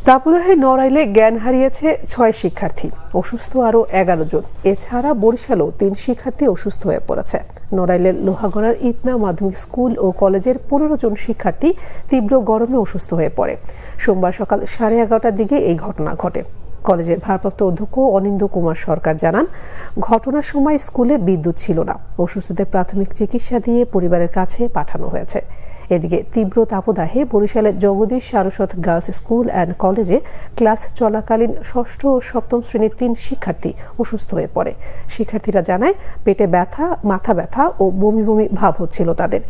দাপুদাহে নড়াইলে জ্ঞান হারিয়েছে 6 শিক্ষার্থী, অসুস্থ আরও 11 জন। এছাড়া বরিশালেও 3 শিক্ষার্থী অসুস্থ হয়ে পড়েছে। নড়াইলের লোহাগড়ার ইতনা মাধ্যমিক স্কুল ও কলেজের 15 জন শিক্ষার্থী তীব্র গরমে অসুস্থ হয়ে পড়ে। সোমবার সকাল 11:30টার দিকে এই ঘটনা ঘটে। কলেজের ভারপ্রাপ্ত অধ্যক্ষ অনিন্দ্য কুমার সরকার জানান, ঘটনার সময় স্কুলে বিদ্যুৎ ছিল না। অসুস্থদের প্রাথমিক চিকিৎসা দিয়ে পরিবারের কাছে পাঠানো হয়েছে। এদিকে তীব্র তাপদাহে বরিশালের Jagadish Saraswat girls school and কলেজে ক্লাস চলাকালীন 6ষ্ঠ ও 7ম শ্রেণীর 3 শিক্ষার্থী অসুস্থ হয়ে পড়ে। শিক্ষার্থীরা জানায়, পেটে ব্যথা, মাথা ব্যথা ও বমি বমি ভাব হচ্ছিল তাদের।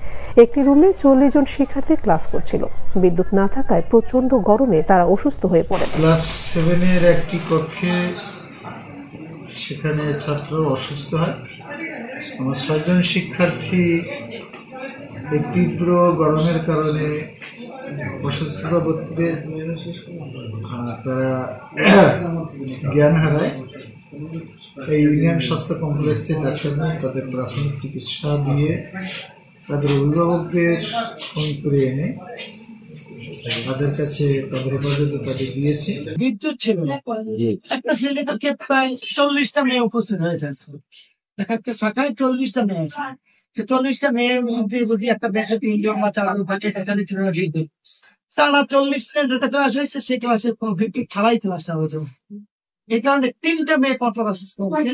একটি রুমে 40 জন শিক্ষার্থী ক্লাস করছিল। বিদ্যুৎ না থাকায় প্রচন্ড গরমে তারা অসুস্থ হয়ে পড়ে। ক্লাস 7-এর একটি কক্ষে সেখানে ছাত্র অসুস্থ হয়। আমার 6 জন শিক্ষার্থী এই তীব্র গরমের কারণে অসুস্থতা বোধ করে তারা জ্ঞান হারায়। এই ইউনিয়ন স্বাস্থ্য কমপ্লেক্সে ডাক্তার তাদের প্রাথমিক চিকিৎসা দিয়ে তাদের অভিভাবকদের ফোন করে এনে তাদের কাছে তাদের হেফাজতে তাদের দিয়েছি। বিদ্যুৎ ছিল একটা শ্রেণী থেকে প্রায় 40টা মেয়ে উপস্থিত হয়েছে। একটা শাখায় 40টা মেয়ে আছে। 40টা মেয়ের মধ্যে যদি একটা বেশি 3 জন বা 4 জন থাকে, সেখানে ছিল না বিদ্যুৎ। তারা 40টা যেটা ক্লাস হয়েছে সেই ক্লাসে বিদ্যুৎ ছাড়াই ক্লাসটা হয়েছে। এই কারণে 3টা মেয়ে পরপর অসুস্থ হয়েছে।